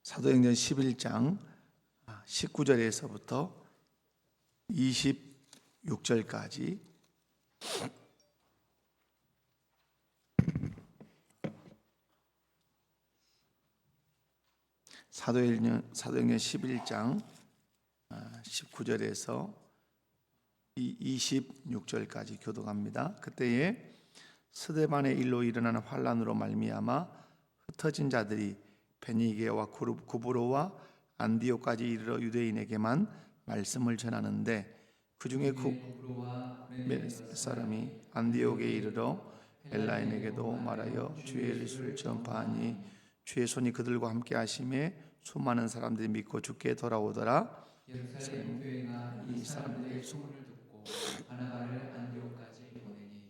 사도행전 11장 19절에서부터 26절까지 사도행전 11장 19절에서 26절까지 교독합니다. 그때에 스데반의 일로 일어나는 환란으로 말미암아 흩어진 자들이 베니게와 구브로와 안디옥까지 이르러 유대인에게만 말씀을 전하는데 그 중에 몇 사람이 안디옥에 이르러 엘라인에게도 말하여 주의 예수를 전파하니 주의 손이 그들과 함께 하심에 수많은 사람들이 믿고 주께 돌아오더라. 예루살렘 교회가 이 사람들의 소문을 듣고 바나바를 안디옥까지 보내니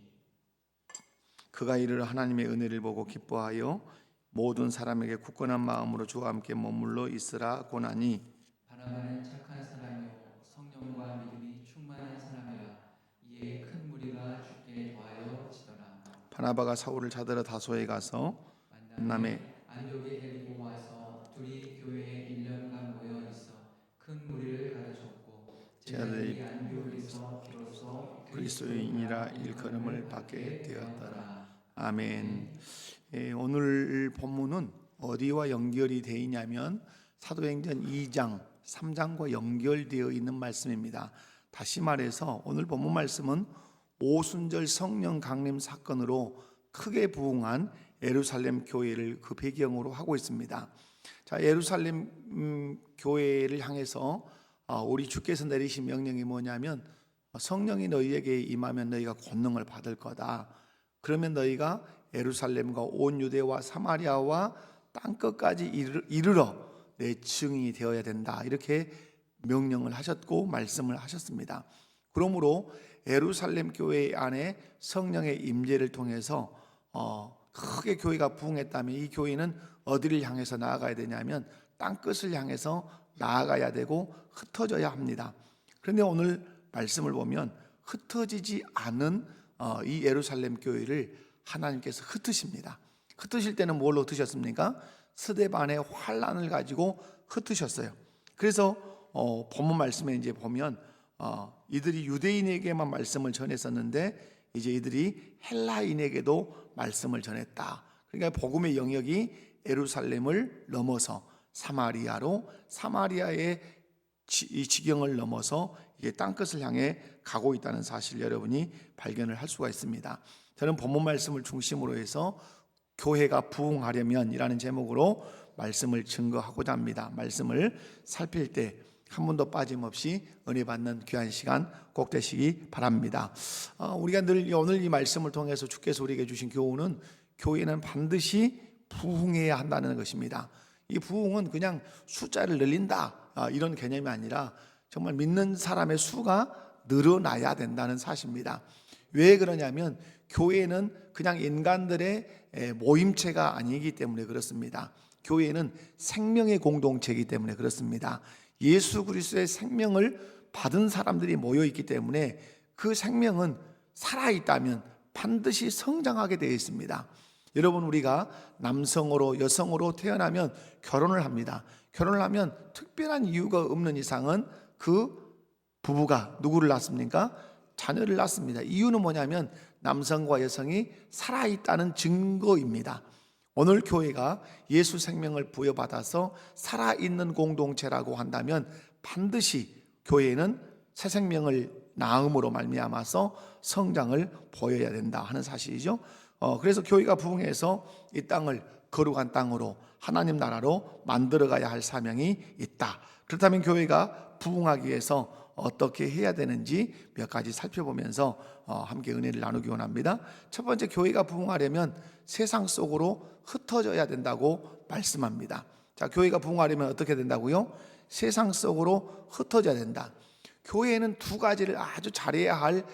그가 이르러 하나님의 은혜를 보고 기뻐하여 모든 사람에게 굳건한 마음으로 주와 함께 머물러 있으라 고나니 바나바는 착한 사람이요 성령과 믿음이 충만한 사람이라 이에 큰 무리가 주께 더하여 지더라. 바나바가 사울을 찾으러 다소에 가서 만남에 안디옥에 데리고 와서 둘이 교회에 1년간 모여 있어 큰 무리를 가르쳤고 제자들이 안디옥에서 비로소 그리스도인이라 일컬음을 받게 되었더라. 아멘. 오늘 본문은 어디와 연결이 되어 있냐면 사도행전 2장, 3장과 연결되어 있는 말씀입니다. 다시 말해서 오늘 본문 말씀은 오순절 성령 강림 사건으로 크게 부흥한 예루살렘 교회를 그 배경으로 하고 있습니다. 자, 예루살렘 교회를 향해서 우리 주께서 내리신 명령이 뭐냐면 성령이 너희에게 임하면 너희가 권능을 받을 거다. 그러면 너희가 예루살렘과 온 유대와 사마리아와 땅끝까지 이르러 내 증인이 되어야 된다. 이렇게 명령을 하셨고 말씀을 하셨습니다. 그러므로 예루살렘 교회 안에 성령의 임재를 통해서 크게 교회가 부흥했다면 이 교회는 어디를 향해서 나아가야 되냐면 땅끝을 향해서 나아가야 되고 흩어져야 합니다. 그런데 오늘 말씀을 보면 흩어지지 않은 이 예루살렘 교회를 하나님께서 흩으십니다. 흩으실 때는 뭘로 흩으셨습니까? 스데반의 환란을 가지고 흩으셨어요. 그래서 본문 말씀에 이제 보면 이들이 유대인에게만 말씀을 전했었는데 이제 이들이 헬라인에게도 말씀을 전했다. 그러니까 복음의 영역이 예루살렘을 넘어서 사마리아로 사마리아의 이 지경을 넘어서 이제 땅끝을 향해 가고 있다는 사실 여러분이 발견을 할 수가 있습니다. 저는 본문 말씀을 중심으로 해서 교회가 부흥하려면 이라는 제목으로 말씀을 증거하고자 합니다. 말씀을 살필 때 한 번도 빠짐없이 은혜 받는 귀한 시간 꼭 되시기 바랍니다. 우리가 늘 오늘 이 말씀을 통해서 주께서 우리에게 주신 교훈은 교회는 반드시 부흥해야 한다는 것입니다. 이 부흥은 그냥 숫자를 늘린다 이런 개념이 아니라 정말 믿는 사람의 수가 늘어나야 된다는 사실입니다. 왜 그러냐면 교회는 그냥 인간들의 모임체가 아니기 때문에 그렇습니다. 교회는 생명의 공동체이기 때문에 그렇습니다. 예수 그리스도의 생명을 받은 사람들이 모여 있기 때문에 그 생명은 살아있다면 반드시 성장하게 되어 있습니다. 여러분, 우리가 남성으로 여성으로 태어나면 결혼을 합니다. 결혼을 하면 특별한 이유가 없는 이상은 그 부부가 누구를 낳습니까? 자녀를 낳습니다. 이유는 뭐냐면 남성과 여성이 살아있다는 증거입니다. 오늘 교회가 예수 생명을 부여받아서 살아있는 공동체라고 한다면 반드시 교회는 새 생명을 낳음으로 말미암아서 성장을 보여야 된다 하는 사실이죠. 그래서 교회가 부흥해서 이 땅을 거룩한 땅으로 하나님 나라로 만들어가야 할 사명이 있다. 그렇다면 교회가 부흥하기 위해서 어떻게 해야 되는지 몇 가지 살펴보면서 함께 은혜를 나누기 원합니다. 첫 번째, 교회가 부흥하려면 세상 속으로 흩어져야 된다고 말씀합니다. 자, 교회가 부흥하려면 어떻게 된다고요? 세상 속으로 흩어져야 된다. 교회는 두 가지를 아주 잘해야 할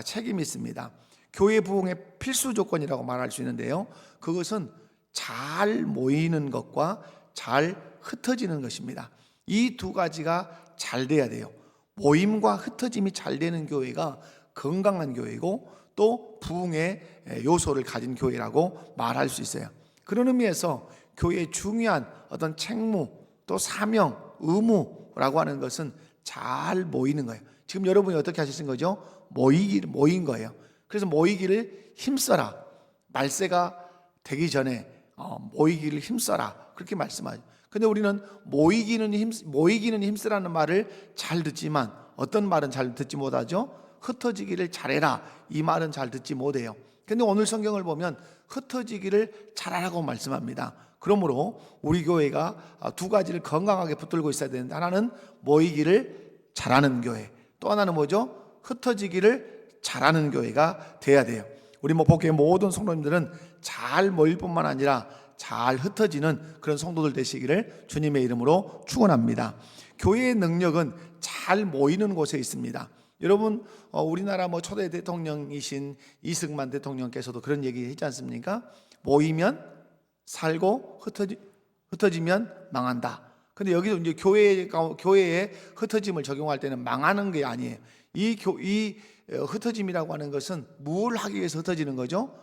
책임이 있습니다. 교회 부흥의 필수 조건이라고 말할 수 있는데요, 그것은 잘 모이는 것과 잘 흩어지는 것입니다. 이 두 가지가 잘 돼야 돼요. 모임과 흩어짐이 잘 되는 교회가 건강한 교회고 또 부흥의 요소를 가진 교회라고 말할 수 있어요. 그런 의미에서 교회의 중요한 어떤 책무 또 사명, 의무라고 하는 것은 잘 모이는 거예요. 지금 여러분이 어떻게 하시는 거죠? 모인 거예요. 그래서 모이기를 힘써라. 말세가 되기 전에 모이기를 힘써라. 그렇게 말씀하죠. 근데 우리는 모이기는 힘쓰라는 말을 잘 듣지만 어떤 말은 잘 듣지 못하죠? 흩어지기를 잘해라. 이 말은 잘 듣지 못해요. 근데 오늘 성경을 보면 흩어지기를 잘하라고 말씀합니다. 그러므로 우리 교회가 두 가지를 건강하게 붙들고 있어야 되는데, 하나는 모이기를 잘하는 교회, 또 하나는 뭐죠? 흩어지기를 잘하는 교회가 돼야 돼요. 우리 목포교회 모든 성도님들은 잘 모일 뿐만 아니라 잘 흩어지는 그런 성도들 되시기를 주님의 이름으로 축원합니다. 교회의 능력은 잘 모이는 곳에 있습니다. 여러분, 우리나라 초대 대통령이신 이승만 대통령께서도 그런 얘기 했지 않습니까? 모이면 살고 흩어지면 망한다. 근데 여기서 이제 교회에 흩어짐을 적용할 때는 망하는 게 아니에요. 이 흩어짐이라고 하는 것은 뭘 하기 위해서 흩어지는 거죠?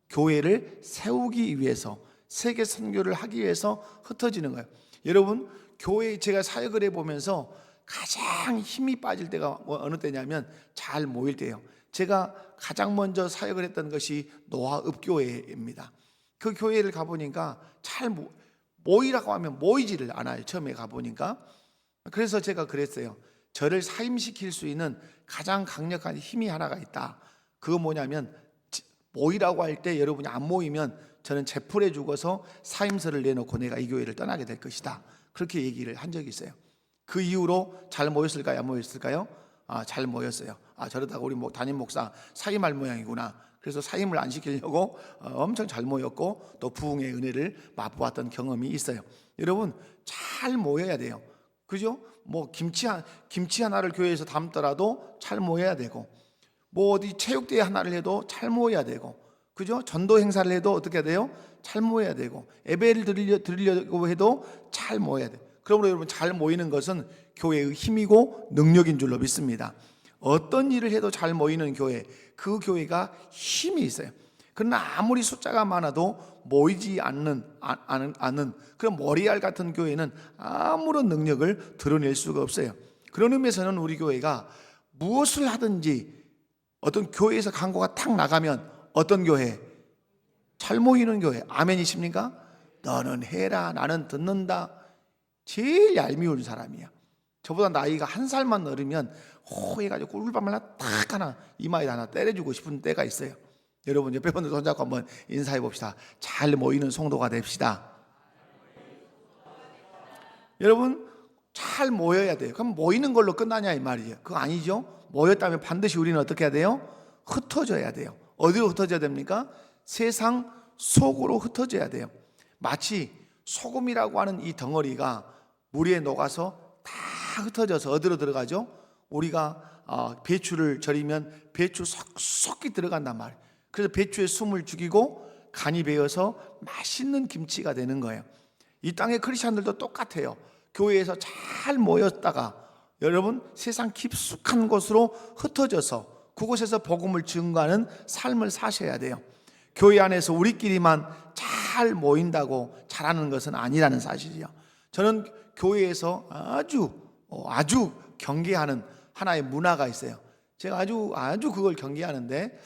교회를 세우기 위해서, 세계 선교를 하기 위해서 흩어지는 거예요. 여러분, 교회에 제가 사역을 해보면서 가장 힘이 빠질 때가 어느 때냐면 잘 모일 때예요. 제가 가장 먼저 사역을 했던 것이 노아읍교회입니다. 그 교회를 가보니까 잘 모이라고 하면 모이지를 않아요. 처음에 가보니까. 그래서 제가 그랬어요. 저를 사임시킬 수 있는 가장 강력한 힘이 하나가 있다. 그거 뭐냐면, 모이라고 할 때 여러분이 안 모이면 저는 제풀에 죽어서 사임서를 내놓고 내가 이 교회를 떠나게 될 것이다. 그렇게 얘기를 한 적이 있어요. 그 이후로 잘 모였을까요? 안 모였을까요? 잘 모였어요. 저러다가 우리 담임 목사 사임할 모양이구나. 그래서 사임을 안 시키려고 엄청 잘 모였고, 또 부흥의 은혜를 맛보았던 경험이 있어요. 여러분, 잘 모여야 돼요. 그죠? 김치 하나를 교회에서 담더라도 잘 모여야 되고, 어디 체육대회 하나를 해도 잘 모여야 되고, 그죠? 전도 행사를 해도 어떻게 해야 돼요? 잘 모여야 되고, 예배를 드리려고 해도 잘 모여야 돼요. 그러므로 여러분, 잘 모이는 것은 교회의 힘이고 능력인 줄로 믿습니다. 어떤 일을 해도 잘 모이는 교회, 그 교회가 힘이 있어요. 그러나 아무리 숫자가 많아도 모이지 않는 그런 머리알 같은 교회는 아무런 능력을 드러낼 수가 없어요. 그런 의미에서는 우리 교회가 무엇을 하든지, 어떤 교회에서 광고가 탁 나가면 어떤 교회? 잘 모이는 교회. 아멘이십니까? 너는 해라, 나는 듣는다. 제일 얄미운 사람이야. 저보다 나이가 한 살만 어리면 해가지고 꿀밤을 탁 하나 이마에 하나 때려주고 싶은 때가 있어요. 여러분, 옆에 분들 손잡고 한번 인사해 봅시다. 잘 모이는 성도가 됩시다. 여러분, 잘 모여야 돼요. 그럼 모이는 걸로 끝나냐 이 말이에요. 그거 아니죠. 모였다면 반드시 우리는 어떻게 해야 돼요? 흩어져야 돼요. 어디로 흩어져야 됩니까? 세상 속으로 흩어져야 돼요. 마치 소금이라고 하는 이 덩어리가 물에 녹아서 다 흩어져서 어디로 들어가죠? 우리가 배추를 절이면 배추 속속이 들어간단 말이에요. 그래서 배추의 숨을 죽이고 간이 배어서 맛있는 김치가 되는 거예요. 이 땅의 크리스찬들도 똑같아요. 교회에서 잘 모였다가 여러분, 세상 깊숙한 곳으로 흩어져서 그곳에서 복음을 증거하는 삶을 사셔야 돼요. 교회 안에서 우리끼리만 잘 모인다고 잘하는 것은 아니라는 사실이요. 저는 교회에서 아주 경계하는 하나의 문화가 있어요. 제가 아주 그걸 경계하는데,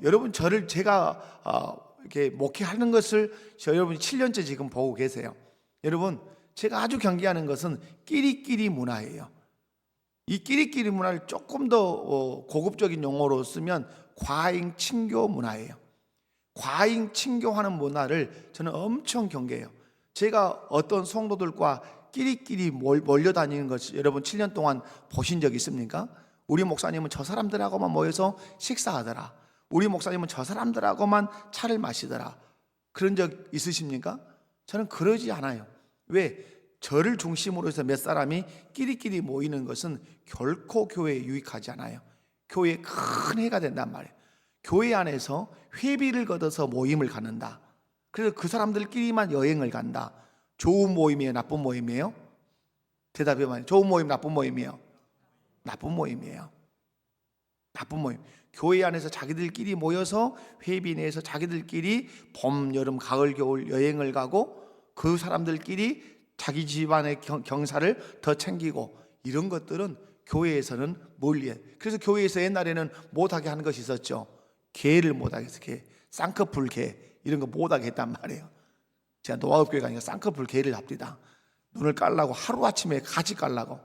여러분, 제가 이렇게 목회하는 것을 여러분이 7년째 지금 보고 계세요. 여러분, 제가 아주 경계하는 것은 끼리끼리 문화예요. 이 끼리끼리 문화를 조금 더 고급적인 용어로 쓰면 과잉 친교 문화예요. 과잉 친교하는 문화를 저는 엄청 경계해요. 제가 어떤 성도들과 끼리끼리 몰려다니는 것을 여러분 7년 동안 보신 적 있습니까? 우리 목사님은 저 사람들하고만 모여서 식사하더라. 우리 목사님은 저 사람들하고만 차를 마시더라. 그런 적 있으십니까? 저는 그러지 않아요. 왜? 저를 중심으로 해서 몇 사람이 끼리끼리 모이는 것은 결코 교회에 유익하지 않아요. 교회에 큰 해가 된단 말이에요. 교회 안에서 회비를 걷어서 모임을 갖는다. 그래서 그 사람들끼리만 여행을 간다. 좋은 모임이에요? 나쁜 모임이에요? 대답해봐요. 좋은 모임, 나쁜 모임이에요? 나쁜 모임이에요. 나쁜 모임. 교회 안에서 자기들끼리 모여서 회비 내에서 자기들끼리 봄, 여름, 가을, 겨울 여행을 가고 그 사람들끼리 자기 집안의 경사를 더 챙기고, 이런 것들은 교회에서는 몰리해. 그래서 교회에서 옛날에는 못하게 하는 것이 있었죠. 개를 못하게 해서, 개, 쌍꺼풀 개 이런 거 못하게 했단 말이에요. 제가 노아읍교회 가니까 쌍꺼풀 개를 합디다. 눈을 깔라고, 하루아침에 같이 깔라고.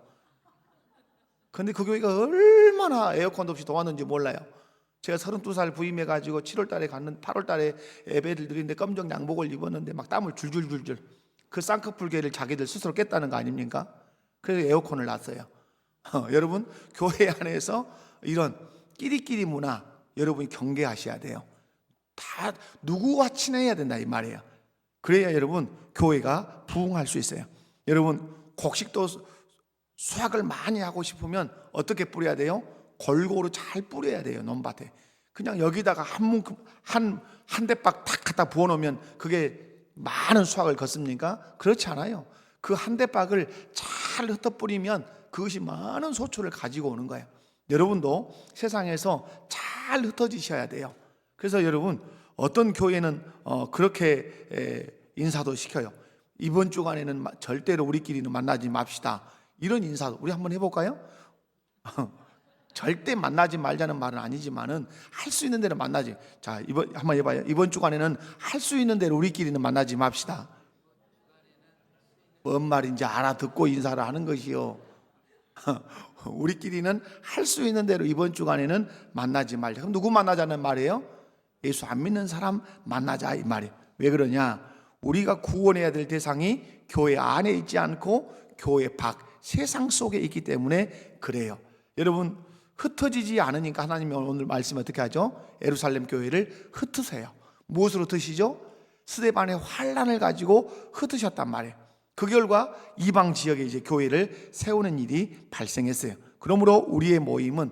근데 그 교회가 얼마나 에어컨도 없이 더웠는지 몰라요. 제가 32살 부임해가지고 7월달에 갔는 8월달에 예배를 드리는데 검정 양복을 입었는데 막 땀을 줄줄줄줄. 그 쌍꺼풀개를 자기들 스스로 깼다는 거 아닙니까? 그래서 에어컨을 놨어요. 여러분, 교회 안에서 이런 끼리끼리 문화 여러분이 경계하셔야 돼요. 다 누구와 친해야 된다 이 말이에요. 그래야 여러분 교회가 부흥할 수 있어요. 여러분, 곡식도 수확을 많이 하고 싶으면 어떻게 뿌려야 돼요? 골고루 잘 뿌려야 돼요. 논밭에 그냥 여기다가 한 대박 탁 갖다 부어놓으면 그게 많은 수확을 거습니까? 그렇지 않아요. 그 한 대박을 잘 흩어 뿌리면 그것이 많은 소초를 가지고 오는 거예요. 여러분도 세상에서 잘 흩어지셔야 돼요. 그래서 여러분, 어떤 교회는 그렇게 인사도 시켜요. 이번 주간에는 절대로 우리끼리는 만나지 맙시다. 이런 인사도 우리 한번 해볼까요? 절대 만나지 말자는 말은 아니지만은 할 수 있는 대로 만나지. 자, 한번 해봐요. 이번 주간에는 할 수 있는 대로 우리끼리는 만나지 맙시다. 뭔 말인지 알아듣고 인사를 하는 것이요. 우리끼리는 할 수 있는 대로 이번 주간에는 만나지 말자. 그럼 누구 만나자는 말이에요? 예수 안 믿는 사람 만나자 이 말이에요. 왜 그러냐? 우리가 구원해야 될 대상이 교회 안에 있지 않고 교회 밖 세상 속에 있기 때문에 그래요. 여러분, 흩어지지 않으니까 하나님이 오늘 말씀 어떻게 하죠? 예루살렘 교회를 흩으세요. 무엇으로 흩으시죠? 스데반의 환난을 가지고 흩으셨단 말이에요. 그 결과 이방 지역에 이제 교회를 세우는 일이 발생했어요. 그러므로 우리의 모임은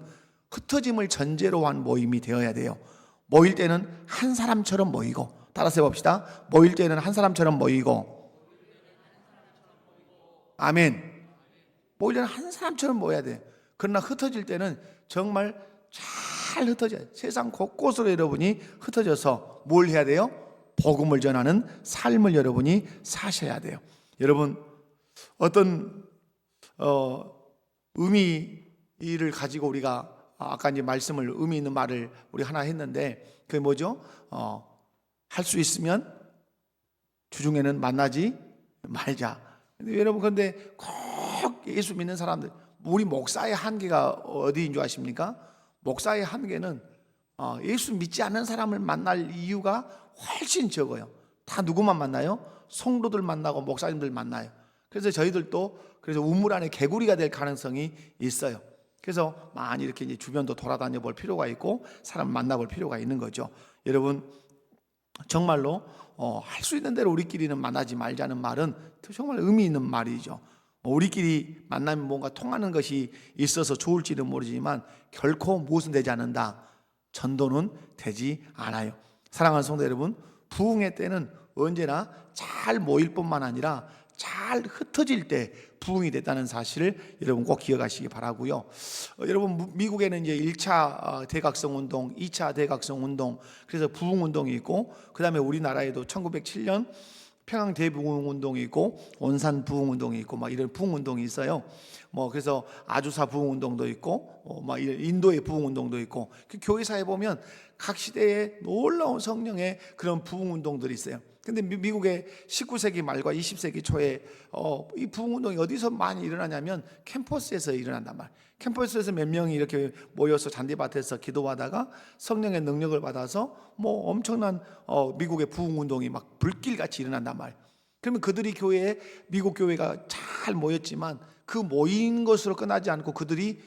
흩어짐을 전제로 한 모임이 되어야 돼요. 모일 때는 한 사람처럼 모이고, 따라서 해봅시다. 모일 때는 한 사람처럼 모이고, 아멘. 모일 때는 한 사람처럼 모여야 돼요. 그러나 흩어질 때는 정말 잘 흩어져요. 세상 곳곳으로 여러분이 흩어져서 뭘 해야 돼요? 복음을 전하는 삶을 여러분이 사셔야 돼요. 여러분, 어떤 의미를 가지고 우리가 아까 이제 말씀을 의미 있는 말을 우리 하나 했는데 그게 뭐죠? 할 수 있으면 주중에는 만나지 말자. 근데 여러분, 근데 꼭 예수 믿는 사람들, 우리 목사의 한계가 어디인 줄 아십니까? 목사의 한계는 예수 믿지 않는 사람을 만날 이유가 훨씬 적어요. 다 누구만 만나요? 성도들 만나고 목사님들 만나요. 그래서 저희들도 그래서 우물 안에 개구리가 될 가능성이 있어요. 그래서 많이 이렇게 이제 주변도 돌아다녀 볼 필요가 있고 사람 만나볼 필요가 있는 거죠. 여러분, 정말로 할 수 있는 대로 우리끼리는 만나지 말자는 말은 정말 의미 있는 말이죠. 우리끼리 만나면 뭔가 통하는 것이 있어서 좋을지는 모르지만 결코 무엇은 되지 않는다. 전도는 되지 않아요. 사랑하는 성도 여러분, 부흥의 때는 언제나 잘 모일 뿐만 아니라 잘 흩어질 때 부흥이 됐다는 사실을 여러분 꼭 기억하시기 바라고요. 여러분, 미국에는 이제 1차 대각성 운동, 2차 대각성 운동, 그래서 부흥 운동이 있고, 그 다음에 우리나라에도 1907년 평양 대부흥 운동이 있고 원산 부흥 운동이 있고 막 이런 부흥 운동이 있어요. 그래서 아주사 부흥 운동도 있고 막 인도의 부흥 운동도 있고, 그 교회사에 보면 각 시대에 놀라운 성령의 그런 부흥 운동들이 있어요. 근데 미국의 19세기 말과 20세기 초에 이 부흥 운동이 어디서 많이 일어나냐면 캠퍼스에서 일어난단 말이에요. 캠퍼스에서 몇 명이 이렇게 모여서 잔디밭에서 기도하다가 성령의 능력을 받아서 엄청난 미국의 부흥 운동이 막 불길같이 일어난단 말이에요. 그러면 그들이 미국 교회가 잘 모였지만 그 모인 것으로 끝나지 않고 그들이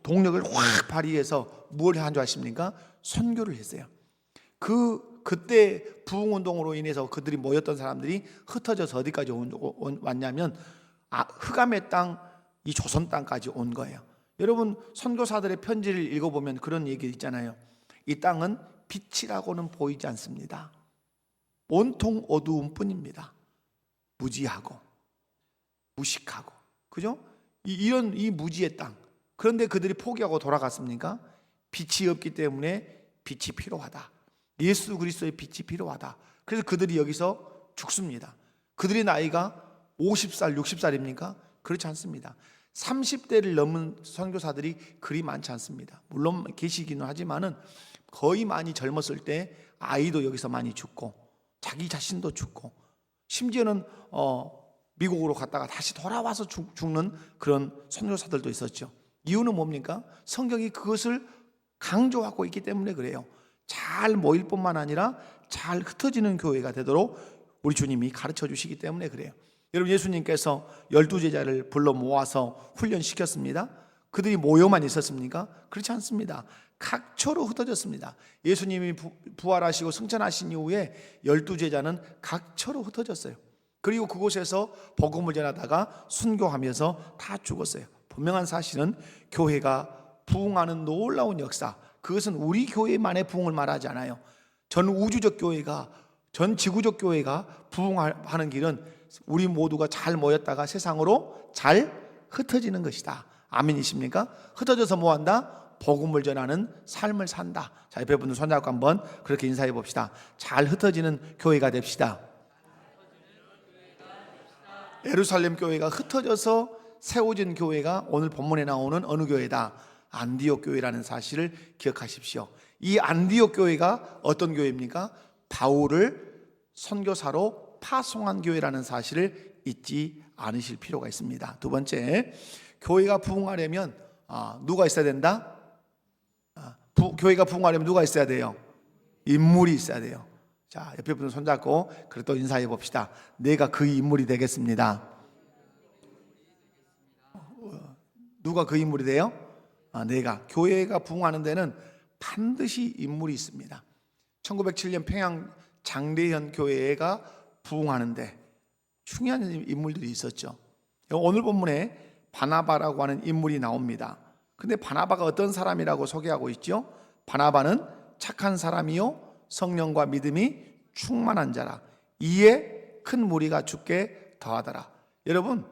동력을 확 발휘해서 뭘 한 줄 아십니까? 선교를 했어요. 그때 부흥 운동으로 인해서 그들이 모였던 사람들이 흩어져서 어디까지 왔냐면 흑암의 땅, 이 조선 땅까지 온 거예요. 여러분, 선교사들의 편지를 읽어보면 그런 얘기 있잖아요. 이 땅은 빛이라고는 보이지 않습니다. 온통 어두움 뿐입니다. 무지하고 무식하고, 그죠? 이 무지의 땅. 그런데 그들이 포기하고 돌아갔습니까? 빛이 없기 때문에 빛이 필요하다. 예수 그리스도의 빛이 필요하다. 그래서 그들이 여기서 죽습니다. 그들의 나이가 50살, 60살입니까? 그렇지 않습니다. 30대를 넘은 선교사들이 그리 많지 않습니다. 물론 계시기는 하지만은 거의 많이 젊었을 때 아이도 여기서 많이 죽고 자기 자신도 죽고 심지어는 미국으로 갔다가 다시 돌아와서 죽는 그런 선교사들도 있었죠. 이유는 뭡니까? 성경이 그것을 강조하고 있기 때문에 그래요. 잘 모일 뿐만 아니라 잘 흩어지는 교회가 되도록 우리 주님이 가르쳐 주시기 때문에 그래요. 여러분, 예수님께서 12제자를 불러 모아서 훈련시켰습니다. 그들이 모여만 있었습니까? 그렇지 않습니다. 각처로 흩어졌습니다. 예수님이 부활하시고 승천하신 이후에 12제자는 각처로 흩어졌어요. 그리고 그곳에서 복음을 전하다가 순교하면서 다 죽었어요. 분명한 사실은 교회가 부흥하는 놀라운 역사, 그것은 우리 교회만의 부흥을 말하지 않아요. 전 우주적 교회가, 전 지구적 교회가 부흥하는 길은 우리 모두가 잘 모였다가 세상으로 잘 흩어지는 것이다. 아멘이십니까? 흩어져서 뭐한다? 복음을 전하는 삶을 산다. 자, 옆에 분들 손잡고 한번 그렇게 인사해 봅시다. 잘 흩어지는 교회가 됩시다. 예루살렘 교회가 흩어져서 세워진 교회가 오늘 본문에 나오는 어느 교회다? 안디옥 교회라는 사실을 기억하십시오. 이 안디옥 교회가 어떤 교회입니까? 바울을 선교사로 파송한 교회라는 사실을 잊지 않으실 필요가 있습니다. 두 번째, 교회가 부흥하려면 누가 있어야 된다? 교회가 부흥하려면 누가 있어야 돼요? 인물이 있어야 돼요. 자, 옆에 분을 손잡고 그래 또 인사해 봅시다. 내가 그 인물이 되겠습니다. 누가 그 인물이 돼요? 내가. 교회가 부흥하는 데는 반드시 인물이 있습니다. 1907년 평양 장대현 교회가 부흥하는데 중요한 인물들이 있었죠. 오늘 본문에 바나바라고 하는 인물이 나옵니다. 근데 바나바가 어떤 사람이라고 소개하고 있죠? 바나바는 착한 사람이요 성령과 믿음이 충만한 자라. 이에 큰 무리가 죽게 더하더라. 여러분,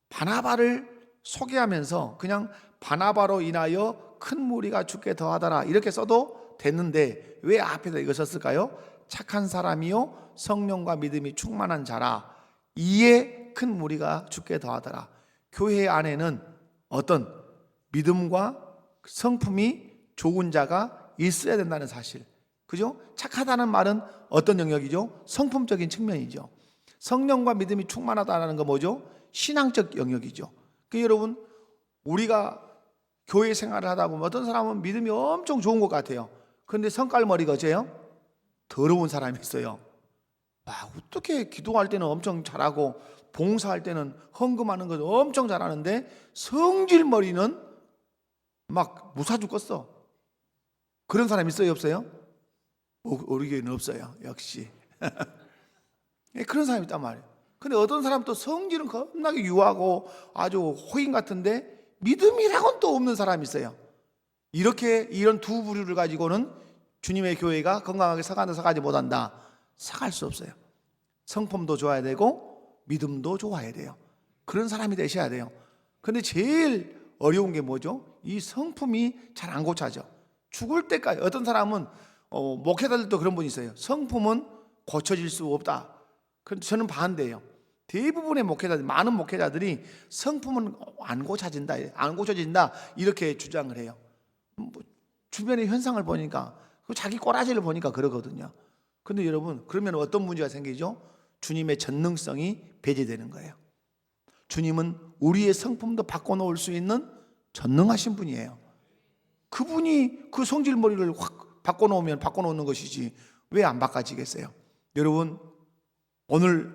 바나바를 소개하면서 그냥 바나바로 인하여 큰 무리가 죽게 더하더라 이렇게 써도 됐는데 왜 앞에다 이거 썼을까요? 착한 사람이요 성령과 믿음이 충만한 자라. 이에 큰 무리가 죽게 더하더라. 교회 안에는 어떤 믿음과 성품이 좋은 자가 있어야 된다는 사실. 그죠? 착하다는 말은 어떤 영역이죠? 성품적인 측면이죠. 성령과 믿음이 충만하다는 거 뭐죠? 신앙적 영역이죠. 그 여러분, 우리가 교회 생활을 하다 보면 어떤 사람은 믿음이 엄청 좋은 것 같아요. 그런데 성깔머리가 어째요? 더러운 사람이 있어요. 어떻게 기도할 때는 엄청 잘하고 봉사할 때는 헌금하는 거 엄청 잘하는데 성질머리는 막 무사 죽겠어. 그런 사람 있어요, 없어요? 우리 교회는 없어요. 역시 그런 사람이 있단 말이에요. 근데 어떤 사람 또 성질은 겁나게 유하고 아주 호인 같은데 믿음이라고는 또 없는 사람이 있어요. 이렇게 이런 두 부류를 가지고는 주님의 교회가 건강하게 서가지 못한다. 서갈 수 없어요. 성품도 좋아야 되고 믿음도 좋아야 돼요. 그런 사람이 되셔야 돼요. 근데 제일 어려운 게 뭐죠? 이 성품이 잘 안 고쳐져. 죽을 때까지. 어떤 사람은 목회자들도 그런 분이 있어요. 성품은 고쳐질 수 없다. 그런데 저는 반대예요. 대부분의 목회자들, 많은 목회자들이 성품은 안 고쳐진다 이렇게 주장을 해요. 주변의 현상을 보니까, 자기 꼬라지를 보니까 그러거든요. 근데 여러분, 그러면 어떤 문제가 생기죠? 주님의 전능성이 배제되는 거예요. 주님은 우리의 성품도 바꿔놓을 수 있는 전능하신 분이에요. 그분이 그 성질머리를 확 바꿔놓는 것이지 왜 안 바꿔지겠어요? 여러분, 오늘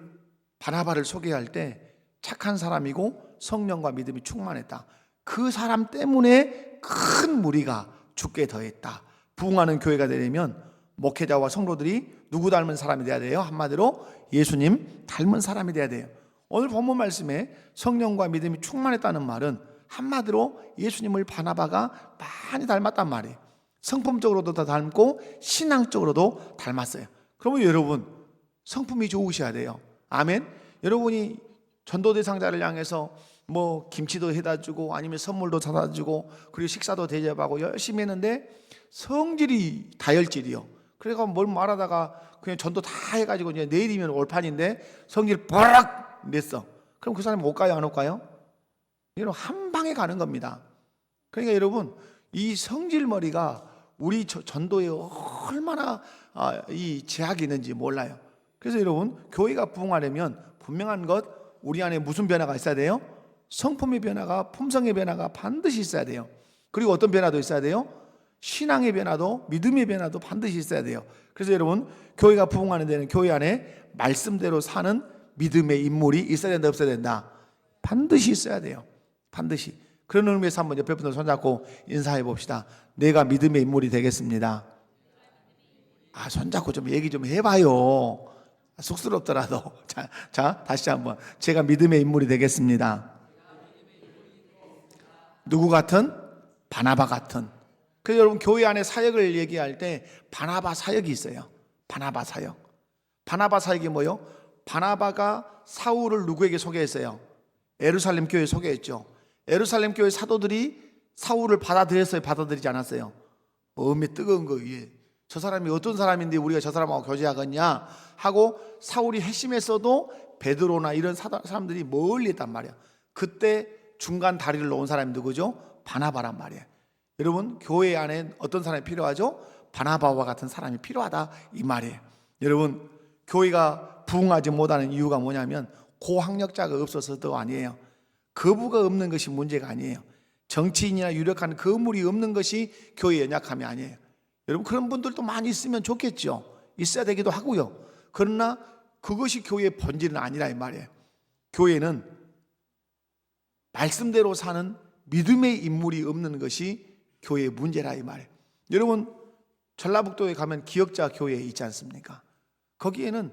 바나바를 소개할 때 착한 사람이고 성령과 믿음이 충만했다. 그 사람 때문에 큰 무리가 죽게 더했다. 부흥하는 교회가 되려면 목회자와 성도들이 누구 닮은 사람이 돼야 돼요? 한마디로 예수님 닮은 사람이 돼야 돼요. 오늘 본문 말씀에 성령과 믿음이 충만했다는 말은 한마디로 예수님을 바나바가 많이 닮았단 말이에요. 성품적으로도 다 닮고 신앙적으로도 닮았어요. 그러면 여러분, 성품이 좋으셔야 돼요. 아멘. 여러분이 전도 대상자를 향해서 뭐 김치도 해다 주고 아니면 선물도 사다 주고 그리고 식사도 대접하고 열심히 했는데 성질이 다혈질이요. 그래가 뭘 말하다가 그냥 전도 다 해가지고 이제 내일이면 올판인데 성질 버럭 냈어. 그럼 그 사람이 못 가요, 안 올까요? 여러분 한 방에 가는 겁니다. 그러니까 여러분 이 성질머리가 우리 전도에 얼마나 이 제약이 있는지 몰라요. 그래서 여러분 교회가 부흥하려면 분명한 것, 우리 안에 무슨 변화가 있어야 돼요? 성품의 변화가, 품성의 변화가 반드시 있어야 돼요. 그리고 어떤 변화도 있어야 돼요? 신앙의 변화도, 믿음의 변화도 반드시 있어야 돼요. 그래서 여러분 교회가 부흥하는 데는 교회 안에 말씀대로 사는 믿음의 인물이 있어야 된다, 없어야 된다? 반드시 있어야 돼요. 반드시. 그런 의미에서 한번 옆에 분들 손잡고 인사해 봅시다. 내가 믿음의 인물이 되겠습니다. 손잡고 좀 얘기 좀 해봐요. 쑥스럽더라도. 자, 다시 한번. 제가 믿음의 인물이 되겠습니다. 누구 같은? 바나바 같은. 그래서 여러분 교회 안에 사역을 얘기할 때 바나바 사역이 있어요. 바나바 사역. 바나바 사역이 뭐요? 바나바가 사울을 누구에게 소개했어요? 예루살렘 교회에 소개했죠. 예루살렘 교회 사도들이 사울을 받아들였어요? 받아들이지 않았어요? 마음이 뜨거운 거예요. 저 사람이 어떤 사람인데 우리가 저 사람하고 교제하겠냐 하고 사울이 핵심했어도 베드로나 이런 사람들이 멀리 있단 말이야. 그때 중간 다리를 놓은 사람이 누구죠? 바나바란 말이에요. 여러분 교회 안에 어떤 사람이 필요하죠? 바나바와 같은 사람이 필요하다 이 말이에요. 여러분 교회가 부흥하지 못하는 이유가 뭐냐면 고학력자가 없어서도 아니에요. 거부가 없는 것이 문제가 아니에요. 정치인이나 유력한 거물이 없는 것이 교회의 연약함이 아니에요. 여러분 그런 분들도 많이 있으면 좋겠죠. 있어야 되기도 하고요. 그러나 그것이 교회의 본질은 아니라 이 말이에요. 교회는 말씀대로 사는 믿음의 인물이 없는 것이 교회의 문제라 이 말이에요. 여러분 전라북도에 가면 기역자 교회 있지 않습니까? 거기에는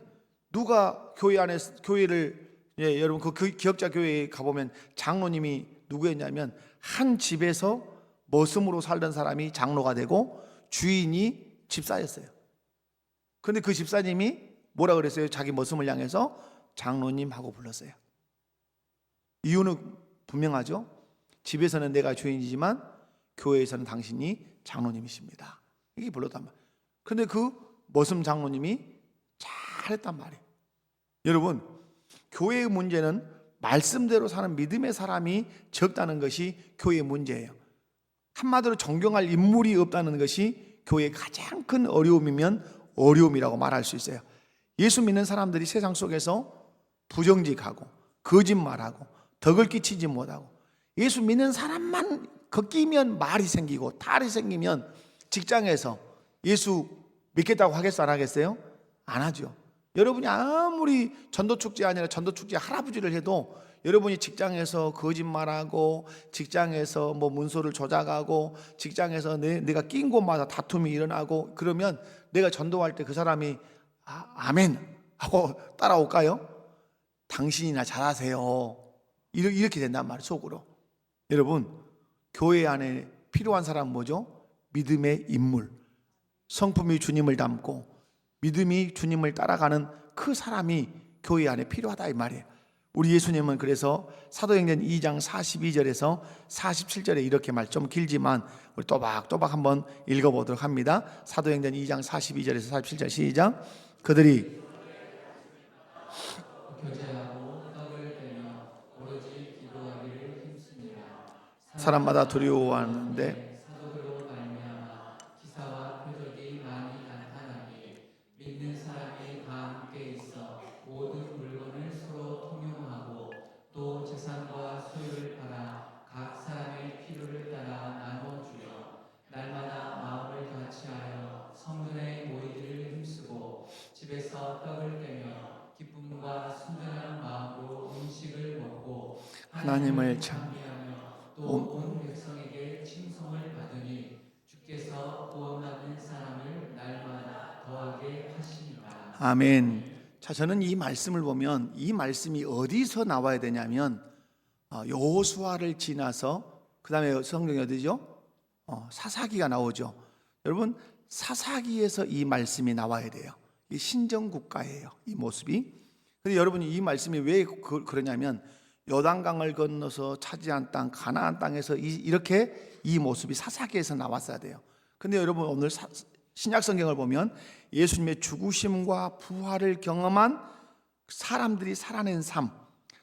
누가 교회 안에 교회를 여러분 그 기역자 교회에 가보면 장로님이 누구였냐면 한 집에서 머슴으로 살던 사람이 장로가 되고 주인이 집사였어요. 그런데 그 집사님이 뭐라 그랬어요? 자기 머슴을 향해서 장로님 하고 불렀어요. 이유는 분명하죠. 집에서는 내가 주인이지만 교회에서는 당신이 장로님이십니다. 이게 불렀단 말이에요. 그런데 그 머슴 장로님이 잘했단 말이에요. 여러분 교회의 문제는 말씀대로 사는 믿음의 사람이 적다는 것이 교회의 문제예요. 한마디로 존경할 인물이 없다는 것이 교회의 가장 큰 어려움이면 어려움이라고 말할 수 있어요. 예수 믿는 사람들이 세상 속에서 부정직하고 거짓말하고 덕을 끼치지 못하고 예수 믿는 사람만 걷기면 말이 생기고 탈이 생기면 직장에서 예수 믿겠다고 하겠어 안 하겠어요? 안 하죠. 여러분이 아무리 전도축제 아니라 전도축제 할아버지를 해도 여러분이 직장에서 거짓말하고 직장에서 뭐 문서를 조작하고 직장에서 내가 낀 곳마다 다툼이 일어나고 그러면 내가 전도할 때 그 사람이 아멘 하고 따라올까요? 당신이나 잘하세요. 이렇게 된단 말이에요. 속으로. 여러분 교회 안에 필요한 사람 뭐죠? 믿음의 인물, 성품이 주님을 닮고 믿음이 주님을 따라가는 그 사람이 교회 안에 필요하다 이 말이에요. 우리 예수님은 그래서 사도행전 2장 42절에서 47절에 이렇게 말, 좀 길지만 우리 또박또박 한번 읽어보도록 합니다. 사도행전 2장 42절에서 47절 시작. 그들이 교제하고 떡을 떼며 오로지 기도하기를 힘쓰니라. 사람마다 두려워하는데 사도들로 말미암아 기사와 표적이 많이 나타나니 믿는 사람이 다 함께 있어 모든 물건을 서로 통용하고 또 재산과 소유를 팔아 각 사람의 필요를 따라 나누어 주며 날마다 마음을 같이하여 성전에 모이기를 힘쓰고 집에서 떡을 떼며 기쁨과 순전한 마음으로 음식을 먹고 하나님을 찬미하며 또 온 백성에게 칭송을 받으니 주께서 구원받는 사람을 날마다 더하게 하시니라. 아멘. 자, 저는 이 말씀을 보면 이 말씀이 어디서 나와야 되냐면 여호수아를 지나서 그 다음에 성경이 어디죠? 사사기가 나오죠. 여러분 사사기에서 이 말씀이 나와야 돼요. 이 신정국가예요. 이 모습이. 근데 여러분이 이 말씀이 왜 그러냐면 요단강을 건너서 차지한 땅 가나안 땅에서 이렇게 이 모습이 사사기에서 나왔어야 돼요. 근데 여러분 오늘 신약 성경을 보면 예수님의 죽으심과 부활을 경험한 사람들이 살아낸 삶,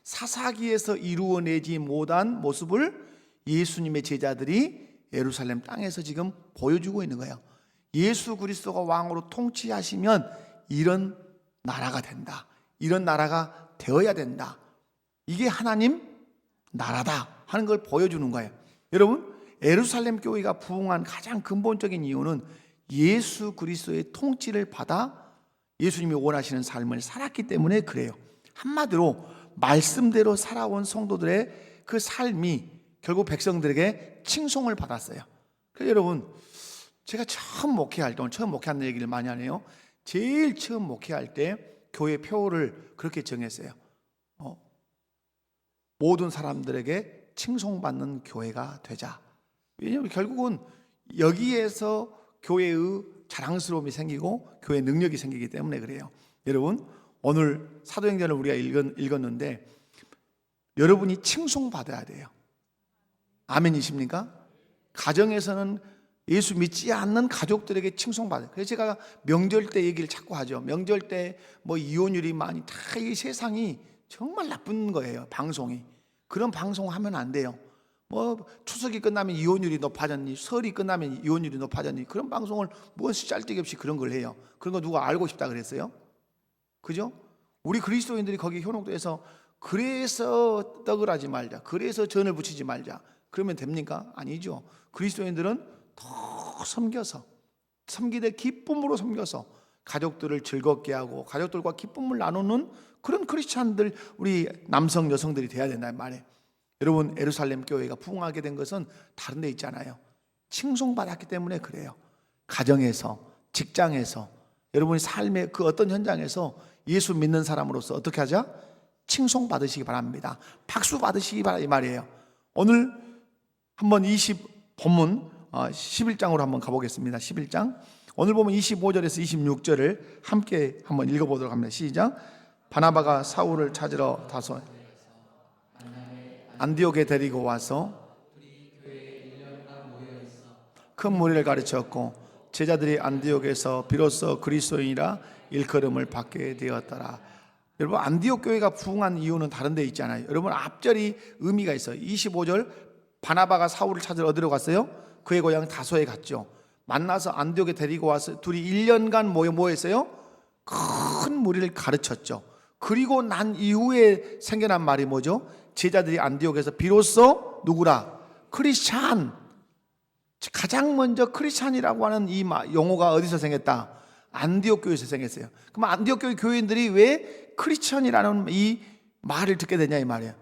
사사기에서 이루어내지 못한 모습을 예수님의 제자들이 예루살렘 땅에서 지금 보여주고 있는 거예요. 예수 그리스도가 왕으로 통치하시면 이런 나라가 된다. 이런 나라가 되어야 된다. 이게 하나님 나라다 하는 걸 보여주는 거예요. 여러분, 예루살렘 교회가 부흥한 가장 근본적인 이유는 예수 그리스도의 통치를 받아 예수님이 원하시는 삶을 살았기 때문에 그래요. 한마디로 말씀대로 살아온 성도들의 그 삶이 결국 백성들에게 칭송을 받았어요. 그래서 여러분, 제가 처음 목회할 때, 오늘 처음 목회하는 얘기를 많이 하네요. 제일 처음 목회할 때 교회 표어를 그렇게 정했어요. 모든 사람들에게 칭송받는 교회가 되자. 왜냐하면 결국은 여기에서 교회의 자랑스러움이 생기고 교회의 능력이 생기기 때문에 그래요. 여러분, 오늘 사도행전을 우리가 읽었는데 여러분이 칭송받아야 돼요. 아멘이십니까? 가정에서는 예수 믿지 않는 가족들에게 칭송받아요. 그래서 제가 명절 때 얘기를 자꾸 하죠. 명절 때 뭐 이혼율이 많이, 다 이 세상이 정말 나쁜 거예요. 방송이. 그런 방송하면 안 돼요. 뭐 추석이 끝나면 이혼율이 높아졌니, 설이 끝나면 이혼율이 높아졌니, 그런 방송을 무엇이 짤데기 없이 그런 걸 해요. 그런 거 누가 알고 싶다 그랬어요? 그죠? 우리 그리스도인들이 거기 현혹돼서 그래서 떡을 하지 말자, 그래서 전을 붙이지 말자, 그러면 됩니까? 아니죠. 그리스도인들은 더 섬기되 기쁨으로 섬겨서 가족들을 즐겁게 하고 가족들과 기쁨을 나누는 그런 크리스찬들, 우리 남성 여성들이 돼야 된다는 말이에요. 여러분, 예루살렘 교회가 부흥하게 된 것은 다른 데 있잖아요. 칭송받았기 때문에 그래요. 가정에서, 직장에서, 여러분이 삶의 그 어떤 현장에서 예수 믿는 사람으로서 어떻게 하자? 칭송받으시기 바랍니다. 박수 받으시기 바랍니다 이 말이에요. 오늘 한번 본문 11장으로 한번 가보겠습니다. 11장. 오늘 보면 25절에서 26절을 함께 한번 읽어보도록 합니다. 시작. 바나바가 사울을 찾으러 다소 안디옥에 데리고 와서 큰 무리를 가르쳤고 제자들이 안디옥에서 비로소 그리스도인이라 일컬음을 받게 되었더라. 여러분, 안디옥 교회가 부흥한 이유는 다른 데 있잖아요. 여러분, 앞절이 의미가 있어요. 25절, 바나바가 사울을 찾으러 어디로 갔어요? 그의 고향 다소에 갔죠. 만나서 안디옥에 데리고 와서 둘이 1년간 뭐 했어요? 큰 무리를 가르쳤죠. 그리고 난 이후에 생겨난 말이 뭐죠? 제자들이 안디옥에서 비로소 누구라? 크리스찬. 가장 먼저 크리스찬이라고 하는 이 용어가 어디서 생겼다? 안디옥 교회에서 생겼어요. 그럼 안디옥 교회 교인들이 왜 크리스찬이라는 이 말을 듣게 되냐 이 말이에요.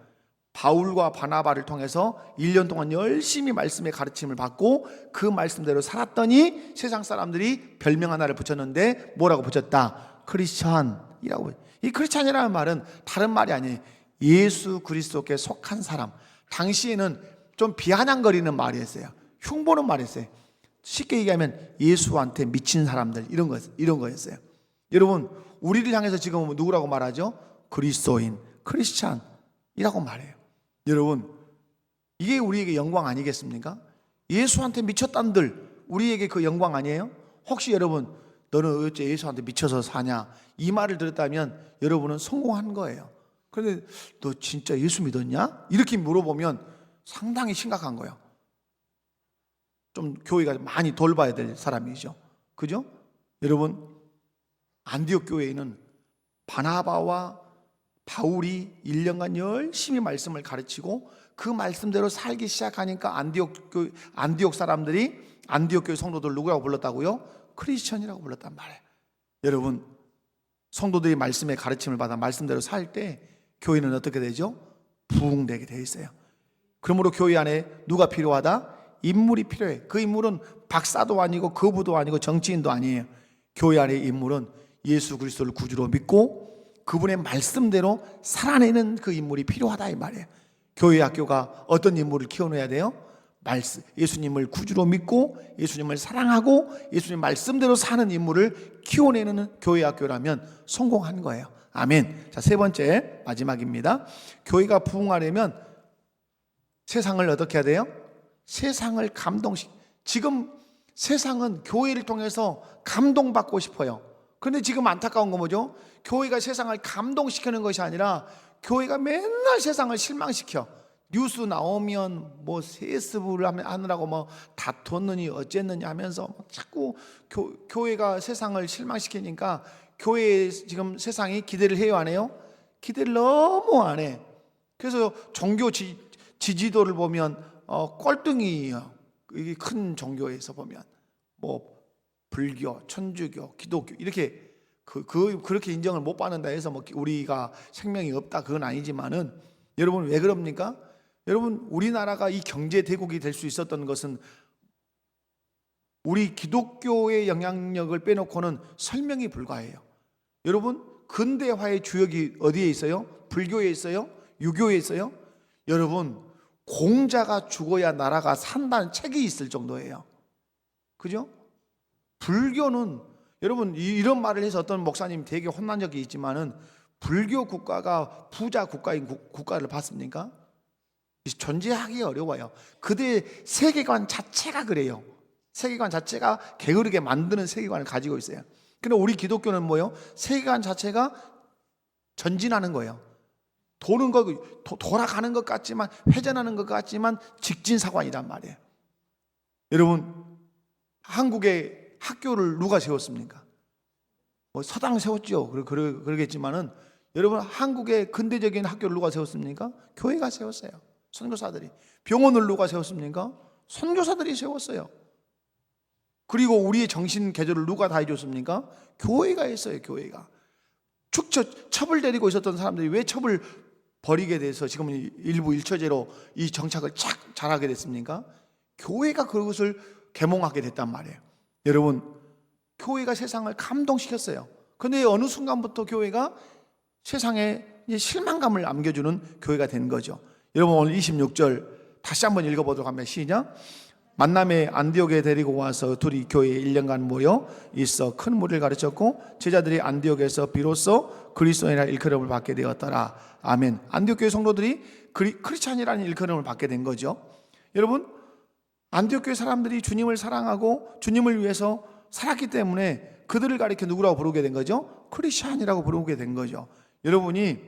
바울과 바나바를 통해서 1년 동안 열심히 말씀의 가르침을 받고 그 말씀대로 살았더니 세상 사람들이 별명 하나를 붙였는데 뭐라고 붙였다? 크리스찬이라고. 이 크리스찬이라는 말은 다른 말이 아니에요. 예수 그리스도께 속한 사람. 당시에는 좀 비아냥거리는 말이었어요. 흉보는 말이었어요. 쉽게 얘기하면 예수한테 미친 사람들, 이런 거였어요. 여러분, 우리를 향해서 지금 누구라고 말하죠? 그리스도인, 크리스찬이라고 말해요. 여러분, 이게 우리에게 영광 아니겠습니까? 예수한테 미쳤단들, 우리에게 그 영광 아니에요? 혹시 여러분, 너는 어째 예수한테 미쳐서 사냐? 이 말을 들었다면 여러분은 성공한 거예요. 그런데 너 진짜 예수 믿었냐? 이렇게 물어보면 상당히 심각한 거예요. 좀 교회가 많이 돌봐야 될 사람이죠. 그죠? 여러분, 안디옥 교회에는 바나바와 바울이 1년간 열심히 말씀을 가르치고 그 말씀대로 살기 시작하니까 안디옥 사람들이 안디옥 교회 성도들 누구라고 불렀다고요? 크리스천이라고 불렀단 말이에요. 여러분, 성도들이 말씀의 가르침을 받아 말씀대로 살 때 교회는 어떻게 되죠? 부흥되게 되어 있어요. 그러므로 교회 안에 누가 필요하다? 인물이 필요해. 그 인물은 박사도 아니고 거부도 아니고 정치인도 아니에요. 교회 안의 인물은 예수 그리스도를 구주로 믿고 그분의 말씀대로 살아내는 그 인물이 필요하다 이 말이에요. 교회 학교가 어떤 인물을 키워내야 돼요? 예수님을 구주로 믿고 예수님을 사랑하고 예수님 말씀대로 사는 인물을 키워내는 교회 학교라면 성공한 거예요. 아멘. 자, 세 번째 마지막입니다. 교회가 부흥하려면 세상을 어떻게 해야 돼요? 세상을 지금 세상은 교회를 통해서 감동받고 싶어요. 그런데 지금 안타까운 건 뭐죠? 교회가 세상을 감동시키는 것이 아니라 교회가 맨날 세상을 실망시켜. 뉴스 나오면 뭐 세습을 하느라고 뭐 다퉜느니 어쨌느니 하면서 자꾸 교회가 세상을 실망시키니까 교회에 지금 세상이 기대를 해요, 안 해요? 기대를 너무 안 해. 그래서 종교 지지도를 보면 꼴등이에요. 이게 큰 종교에서 보면 뭐 불교, 천주교, 기독교 이렇게 그렇게 인정을 못 받는다 해서 뭐 우리가 생명이 없다 그건 아니지만은 여러분 왜 그럽니까? 여러분 우리나라가 이 경제 대국이 될 수 있었던 것은 우리 기독교의 영향력을 빼놓고는 설명이 불가해요. 여러분 근대화의 주역이 어디에 있어요? 불교에 있어요? 유교에 있어요? 여러분 공자가 죽어야 나라가 산다는 책이 있을 정도예요. 그죠? 불교는 여러분 이런 말을 해서 어떤 목사님 되게 혼난 적이 있지만은 불교 국가가 부자 국가인 국가를 봤습니까? 존재하기 어려워요. 그들의 세계관 자체가 그래요. 세계관 자체가 게으르게 만드는 세계관을 가지고 있어요. 근데 우리 기독교는 뭐예요? 세계관 자체가 전진하는 거예요. 돌아가는 것 같지만 회전하는 것 같지만 직진사관이란 말이에요. 여러분 한국의 학교를 누가 세웠습니까? 뭐 서당 세웠죠. 그러겠지만은 여러분 한국의 근대적인 학교를 누가 세웠습니까? 교회가 세웠어요. 선교사들이. 병원을 누가 세웠습니까? 선교사들이 세웠어요. 그리고 우리의 정신 개조를 누가 다 해줬습니까? 교회가 했어요. 교회가. 첩을 데리고 있었던 사람들이 왜 첩을 버리게 돼서 지금 일부 일처제로 이 정착을 착 잘하게 됐습니까? 교회가 그것을 계몽하게 됐단 말이에요. 여러분 교회가 세상을 감동시켰어요. 그런데 어느 순간부터 교회가 세상에 실망감을 남겨주는 교회가 된 거죠. 여러분 오늘 26절 다시 한번 읽어보도록 합니다. 시작. 만남에 안디옥에 데리고 와서 둘이 교회에 1년간 모여 있어 큰 무리를 가르쳤고 제자들이 안디옥에서 비로소 그리스도인이라 일컬음을 받게 되었더라. 아멘. 안디옥 교회 성도들이 크리스찬이라는 일컬음을 받게 된 거죠. 여러분 안디옥 교회 사람들이 주님을 사랑하고 주님을 위해서 살았기 때문에 그들을 가리켜 누구라고 부르게 된 거죠? 크리스찬이라고 부르게 된 거죠. 여러분이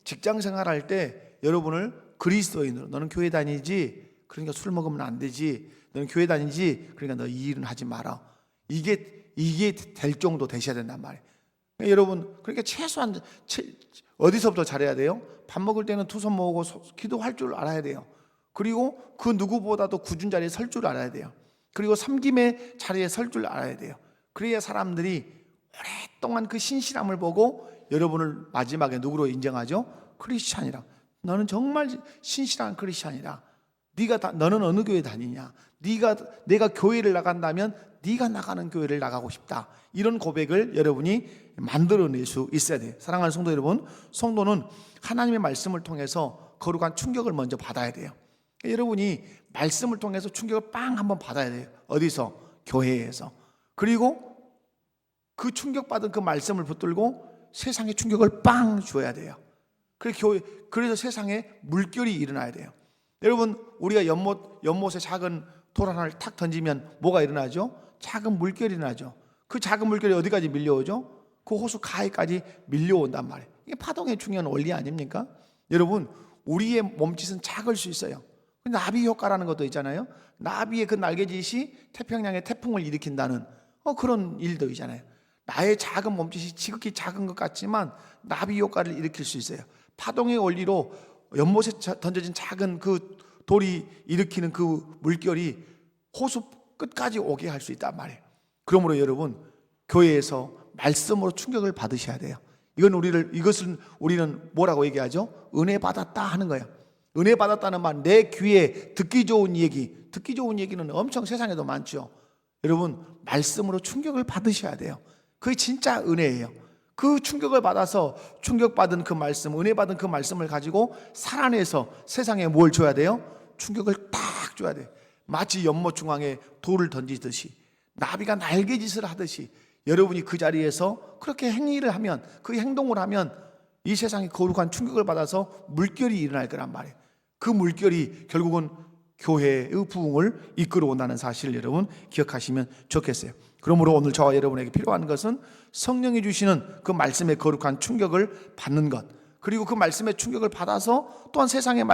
직장 생활할 때 여러분을 그리스도인으로 너는 교회 다니지 그러니까 술 먹으면 안 되지 너는 교회 다니지 그러니까 너 이 일은 하지 마라 이게 될 정도 되셔야 된단 말이에요. 여러분 그러니까 최소한 어디서부터 잘해야 돼요? 밥 먹을 때는 두 손 모으고 기도할 줄 알아야 돼요. 그리고 그 누구보다도 굳은 자리에 설 줄 알아야 돼요. 그리고 섬김의 자리에 설 줄 알아야 돼요. 그래야 사람들이 오랫동안 그 신실함을 보고 여러분을 마지막에 누구로 인정하죠? 크리스찬이라. 너는 정말 신실한 크리스찬이라. 너는 어느 교회 다니냐? 내가 교회를 나간다면 네가 나가는 교회를 나가고 싶다. 이런 고백을 여러분이 만들어낼 수 있어야 돼요. 사랑하는 성도 여러분, 성도는 하나님의 말씀을 통해서 거룩한 충격을 먼저 받아야 돼요. 여러분이 말씀을 통해서 충격을 빵 한번 받아야 돼요. 어디서? 교회에서. 그리고 그 충격받은 그 말씀을 붙들고 세상에 충격을 빵 줘야 돼요. 그래서 세상에 물결이 일어나야 돼요. 여러분 우리가 연못에 작은 돌 하나를 탁 던지면 뭐가 일어나죠? 작은 물결이 나죠. 그 작은 물결이 어디까지 밀려오죠? 그 호수 가해까지 밀려온단 말이에요. 이게 파동의 중요한 원리 아닙니까? 여러분 우리의 몸짓은 작을 수 있어요. 나비 효과라는 것도 있잖아요. 나비의 그 날개짓이 태평양의 태풍을 일으킨다는 그런 일도 있잖아요. 나의 작은 몸짓이 지극히 작은 것 같지만 나비 효과를 일으킬 수 있어요. 파동의 원리로 연못에 던져진 작은 그 돌이 일으키는 그 물결이 호수 끝까지 오게 할 수 있단 말이에요. 그러므로 여러분 교회에서 말씀으로 충격을 받으셔야 돼요. 이것을 우리는 뭐라고 얘기하죠? 은혜 받았다 하는 거예요. 은혜 받았다는 말, 내 귀에 듣기 좋은 얘기는 엄청 세상에도 많죠. 여러분 말씀으로 충격을 받으셔야 돼요. 그게 진짜 은혜예요. 그 충격을 받아서 충격받은 그 말씀, 은혜 받은 그 말씀을 가지고 살아내서 세상에 뭘 줘야 돼요? 충격을 딱 줘야 돼요. 마치 연못 중앙에 돌을 던지듯이 나비가 날개짓을 하듯이 여러분이 그 자리에서 그렇게 행위를 하면, 그 행동을 하면 이 세상에 거룩한 충격을 받아서 물결이 일어날 거란 말이에요. 그 물결이 결국은 교회의 부흥을 이끌어 온다는 사실을 여러분 기억하시면 좋겠어요. 그러므로 오늘 저와 여러분에게 필요한 것은 성령이 주시는 그 말씀의 거룩한 충격을 받는 것, 그리고 그 말씀의 충격을 받아서 또한 세상의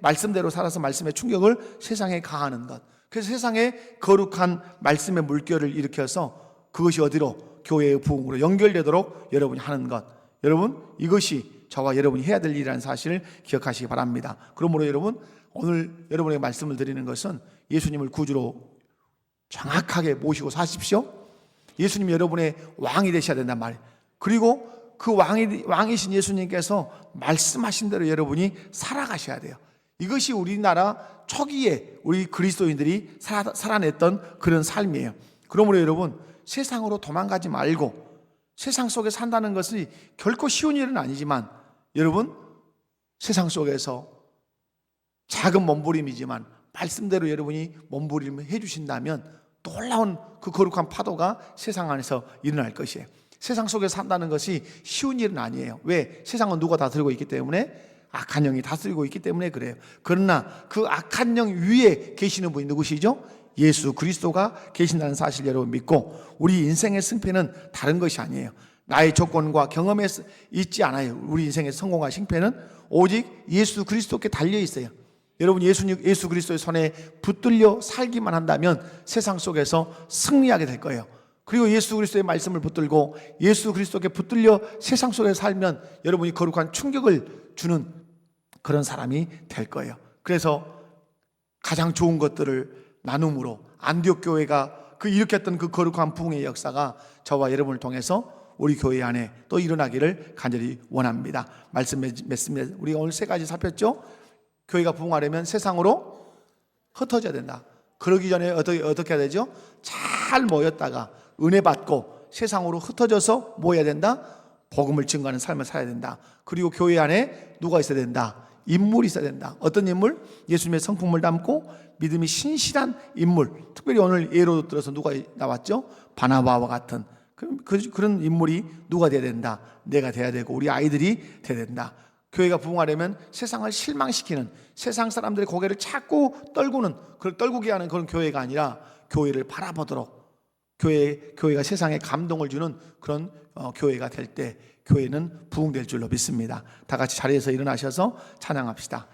말씀대로 살아서 말씀의 충격을 세상에 가하는 것. 그래서 세상에 거룩한 말씀의 물결을 일으켜서 그것이 어디로? 교회의 부흥으로 연결되도록 여러분이 하는 것. 여러분, 이것이 저와 여러분이 해야 될 일이라는 사실을 기억하시기 바랍니다. 그러므로 여러분, 오늘 여러분에게 말씀을 드리는 것은 예수님을 구주로 정확하게 모시고 사십시오. 예수님이 여러분의 왕이 되셔야 된단 말이에요. 그리고 그 왕이신 예수님께서 말씀하신 대로 여러분이 살아가셔야 돼요. 이것이 우리나라 초기에 우리 그리스도인들이 살아냈던 그런 삶이에요. 그러므로 여러분, 세상으로 도망가지 말고, 세상 속에 산다는 것이 결코 쉬운 일은 아니지만, 여러분, 세상 속에서 작은 몸부림이지만 말씀대로 여러분이 몸부림을 해주신다면 놀라운 그 거룩한 파도가 세상 안에서 일어날 것이에요. 세상 속에 산다는 것이 쉬운 일은 아니에요. 왜? 세상은 누가 다스리고 있기 때문에, 악한 영이 다스리고 있기 때문에 그래요. 그러나 그 악한 영 위에 계시는 분이 누구시죠? 예수 그리스도가 계신다는 사실 여러분 믿고, 우리 인생의 승패는 다른 것이 아니에요. 나의 조건과 경험에 있지 않아요. 우리 인생의 성공과 승패는 오직 예수 그리스도께 달려 있어요. 여러분, 예수 그리스도의 손에 붙들려 살기만 한다면 세상 속에서 승리하게 될 거예요. 그리고 예수 그리스도의 말씀을 붙들고 예수 그리스도께 붙들려 세상 속에 살면 여러분이 거룩한 충격을 주는 그런 사람이 될 거예요. 그래서 가장 좋은 것들을 나눔으로 안디옥 교회가 일으켰던 그 거룩한 부흥의 역사가 저와 여러분을 통해서 우리 교회 안에 또 일어나기를 간절히 원합니다. 말씀 맺습니다. 우리가 오늘 3가지 살폈죠? 교회가 부흥하려면 세상으로 흩어져야 된다. 그러기 전에 어떻게 해야 되죠? 잘 모였다가 은혜 받고 세상으로 흩어져서 뭐 해야 된다? 복음을 증거하는 삶을 살아야 된다. 그리고 교회 안에 누가 있어야 된다? 인물이 있어야 된다. 어떤 인물? 예수님의 성품을 담고 믿음이 신실한 인물. 특별히 오늘 예로 들어서 누가 나왔죠? 바나바와 같은 그런 인물이 누가 돼야 된다? 내가 돼야 되고 우리 아이들이 돼야 된다. 교회가 부흥하려면 세상을 실망시키는, 세상 사람들의 고개를 자꾸 떨구게 하는 그런 교회가 아니라 교회를 바라보도록, 교회가 세상에 감동을 주는 그런 교회가 될 때 교회는 부흥될 줄로 믿습니다. 다 같이 자리에서 일어나셔서 찬양합시다.